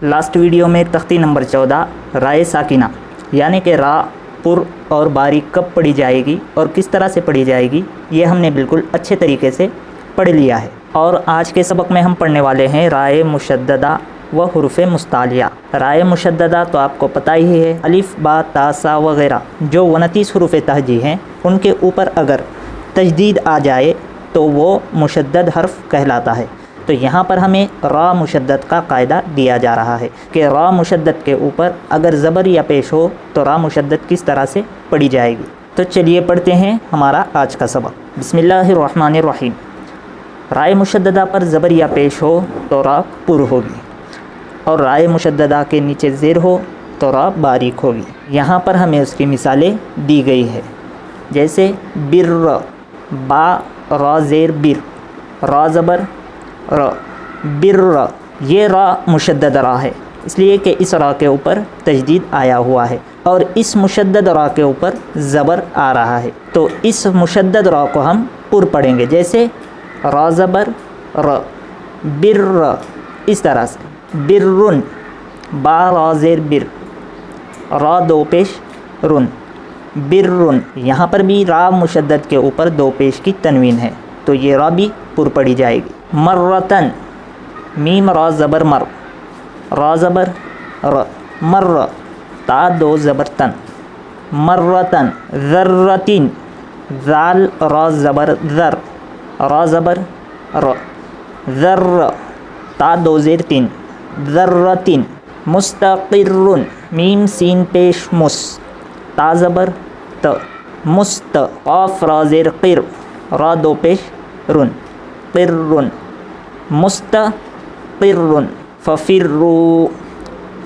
Last video میں تختی number 14 رائے ساکنہ یعنی کہ را پر اور باریک کب پڑھی جائے گی اور کس طرح سے پڑھی جائے گی یہ ہم نے بالکل اچھے طریقے سے پڑھ لیا ہے۔ اور آج کے سبق میں ہم پڑھنے والے ہیں رائے مشددہ و حروف مستعلیہ۔ رائے مشددہ تو آپ کو پتہ ہی ہے، الف با تا سا وغیرہ جو 29 حروف تہجی ہیں ان کے اوپر اگر تجدید آ جائے تو وہ مشدد حرف کہلاتا ہے۔ تو یہاں پر ہمیں را مشدد کا قاعدہ دیا جا رہا ہے کہ را مشدد کے اوپر اگر زبر یا پیش ہو تو را مشدد کس طرح سے پڑھی جائے گی۔ تو چلیے پڑھتے ہیں ہمارا آج کا سبق۔ بسم اللہ الرحمن الرحیم۔ رائے مشددہ پر زبر یا پیش ہو تو را پر ہوگی، اور رائے مشددہ کے نیچے زیر ہو تو را باریک ہوگی۔ یہاں پر ہمیں اس کی مثالیں دی گئی ہے، جیسے بر، با را زیر بر، را زبر ر، بر، یہ را مشدد را ہے اس لیے کہ اس را کے اوپر تجدید آیا ہوا ہے اور اس مشدد را کے اوپر زبر آ رہا ہے، تو اس مشدد را کو ہم پر پڑھیں گے، جیسے را زبر ر، بر، اس طرح سے برن، با را زیر بر، را دو پیش رن، برن۔ یہاں پر بھی را مشدد کے اوپر دو پیش کی تنوین ہے تو یہ را بھی پر پڑھی جائے گی۔ مرتن، میم را زبر مر، را زبر ر، مر، تا دو زبر تن، مرتن۔ ذرتن، ذال را زبر ذر، را زبر ر، ذر، تا دو زیر تین، ذرتن۔ مستقرن، میم سین پیش مس، تا زبر ت، مست، قاف را زیر قر، را دو پیش رن، قرن، مستقرن۔ ففروا،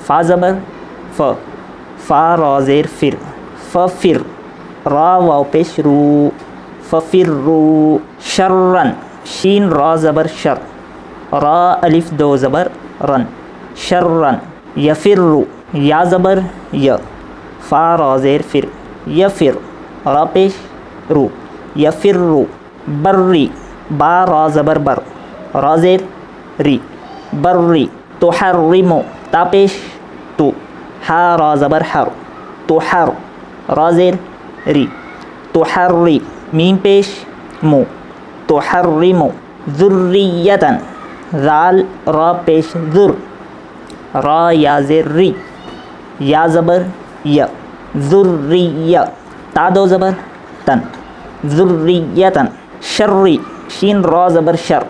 فا زبر ف، فا را زیر فر، ففر، را واو پیش رو، ففروا۔ شرن، شین را زبر شر، را الف دو زبر رن، شرن۔ یفروا، یا زبر ی، فا را زیر فر، یفر، را پیش رو، یفروا۔ بری، با را زبر بر، را زیر ری، بری۔ تحرم، تا پیش تو، حا را زبر حر، تحر، را زیر ری، تحری، میم پیش مو، تحرم۔ ذریتن، ذال را پیش ذر، را یا زیر ری، یا زبر ی، ذریہ، تا دو زبر تن، ذریتن۔ شری، شین را زبر شر،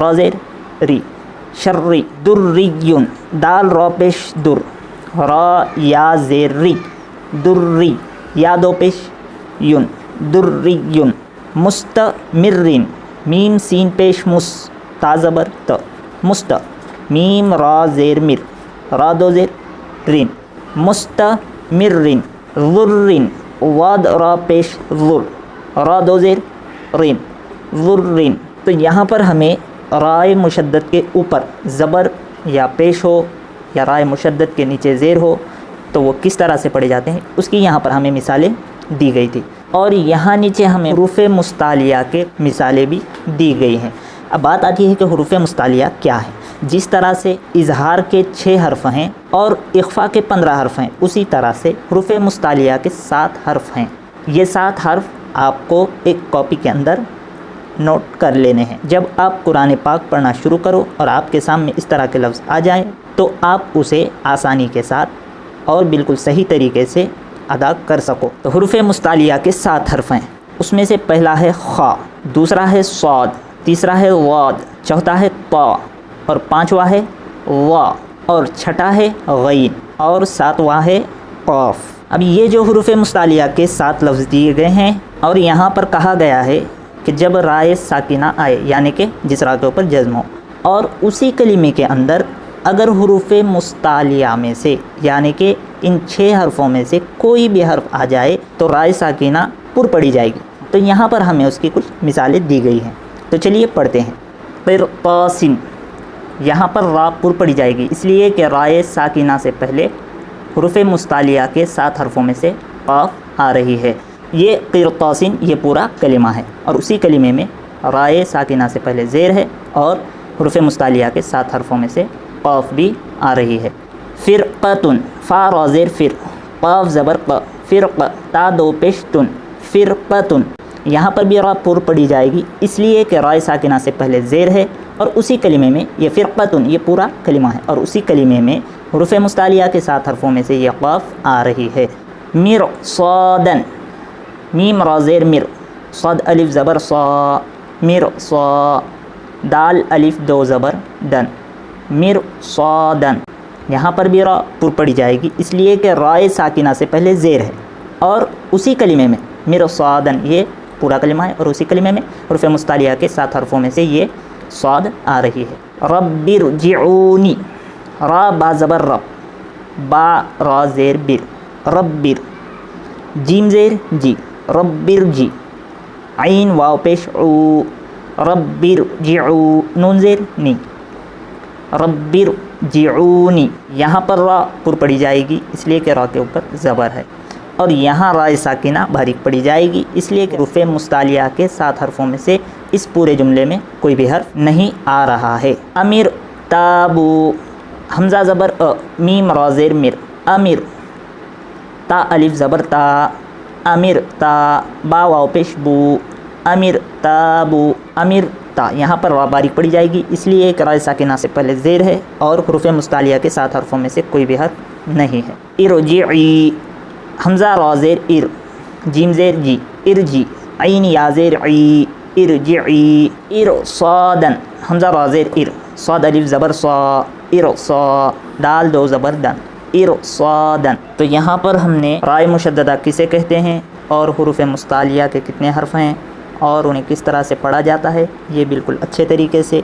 را زیر ری، شری۔ دریون، دال را پیش در، را یا زیر ری، دری، یا دو پیش یون، دریون۔ مستمرین، میم سین پیش مس، تا زبر ت، مست، میم را زیر مر، را دو زیر رین، مستمرین۔ ذرین، واد را پیش ذر، را دو زیر رین، ذرین۔ تو یہاں پر ہمیں رائے مشدد کے اوپر زبر یا پیش ہو یا رائے مشدد کے نیچے زیر ہو تو وہ کس طرح سے پڑھے جاتے ہیں اس کی یہاں پر ہمیں مثالیں دی گئی تھی، اور یہاں نیچے ہمیں حروف مستعلیہ کے مثالیں بھی دی گئی ہیں۔ اب بات آتی ہے کہ حروف مستعلیہ کیا ہے۔ جس طرح سے اظہار کے 6 حرف ہیں اور اخفاء کے 15 حرف ہیں، اسی طرح سے حروف مستعلیہ کے 7 حرف ہیں۔ یہ 7 حرف آپ کو ایک کاپی کے اندر نوٹ کر لینے ہیں۔ جب آپ قرآن پاک پڑھنا شروع کرو اور آپ کے سامنے اس طرح کے لفظ آ جائیں تو آپ اسے آسانی کے ساتھ اور بالکل صحیح طریقے سے ادا کر سکو۔ تو حروف مستعلیہ کے 7 حرف ہیں، اس میں سے پہلا ہے خا، دوسرا ہے صاد، تیسرا ہے واد، چوتھا ہے طا، اور پانچواں ہے وا، اور چھٹا ہے غین، اور ساتواں ہے قاف۔ اب یہ جو حروف مستعلیہ کے 7 لفظ دیے گئے ہیں اور یہاں پر کہا گیا ہے کہ جب رائے ساکنہ آئے یعنی کہ جس را کے اوپر جزم ہو، اور اسی کلمے کے اندر اگر حروف مستعلیہ میں سے یعنی کہ ان 6 حرفوں میں سے کوئی بھی حرف آ جائے تو رائے ساکنہ پر پڑھی جائے گی۔ تو یہاں پر ہمیں اس کی کچھ مثالیں دی گئی ہیں، تو چلیے پڑھتے ہیں۔ قرطاسن، یہاں پر را پر پڑھی جائے گی اس لیے کہ رائے ساکنہ سے پہلے حروف مستعلیہ کے 7 حرفوں میں سے قاف آ رہی ہے۔ یہ قرطاسن یہ پورا کلمہ ہے، اور اسی کلمے میں رائے ساکنہ سے پہلے زیر ہے اور حروف مستعلیہ کے 7 حرفوں میں سے قاف بھی آ رہی ہے۔ فرقتن، فا را زیر فر، قاف زبر ق، فرق، تا دو پیش تن، فرقتن. یہاں پر بھی را پر پڑھی جائے گی، اس لیے کہ رائے ساکنہ سے پہلے زیر ہے، اور اسی کلمے میں یہ فرقتن یہ پورا کلمہ ہے، اور اسی کلمے میں حروف مستعلیہ کے 7 حرفوں میں سے یہ قاف آ رہی ہے. مرصادن، میم را زیر مر، صاد الف زبر صا، مرصا، دال الف دو زبر دن، مرصادن. یہاں پر بھی را پر پڑھی جائے گی، اس لیے کہ رائے ساکنہ سے پہلے زیر ہے، اور اسی کلمے میں مرصادن یہ پورا کلمہ ہے، اور اسی کلمے میں حروف مستعلیہ کے 7 حرفوں میں سے یہ صاد آ رہی ہے. رب ارجعونی، را با زبر رب، با را زیر بر، ربر، جیم زیر جی، ربر جی، عین واو پیش عو، ربر جعو، نون زیر نی، ربر جعونی. یہاں پر را پر پڑھی جائے گی، اس لیے کہ را کے اوپر زبر ہے، اور یہاں رائے ساکنہ باریک پڑھی جائے گی، اس لیے کہ حروف مستعلیہ کے 7 حرفوں میں سے اس پورے جملے میں کوئی بھی حرف نہیں آ رہا ہے. امر تابو، حمزہ زبر میم را زیر مر، امر، تا الف زبر تا، امر تا، با واو پیش بو، امر تابو، امر تا. یہاں پر را باریک پڑھی جائے گی، اس لیے کہ رائے ساکنہ سے پہلے زیر ہے، اور حروف مستعلیہ کے 7 حرفوں میں سے کوئی بھی حرف نہیں ہے. ارجعی، حمزہ را زیر ار، جیم زیر جی، ارجی، عین یا زیر عی، ارجعی. ارصادن، حمزہ را زیر ار، صاد الف زبر صا، ارصا، دال دو زبر دن، ارصادن. تو یہاں پر ہم نے رائے مشددہ کسے کہتے ہیں، اور حروف مستعلیہ کے کتنے حرف ہیں، اور انہیں کس طرح سے پڑھا جاتا ہے، یہ بالکل اچھے طریقے سے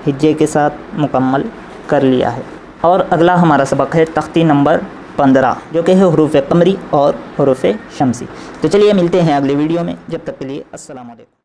ہجے کے ساتھ مکمل کر لیا ہے. اور اگلا ہمارا سبق ہے تختی نمبر 15، جو کہ ہے حروف قمری اور حروف شمسی. تو چلیے ملتے ہیں اگلے ویڈیو میں، جب تک کے لیے السلام علیکم.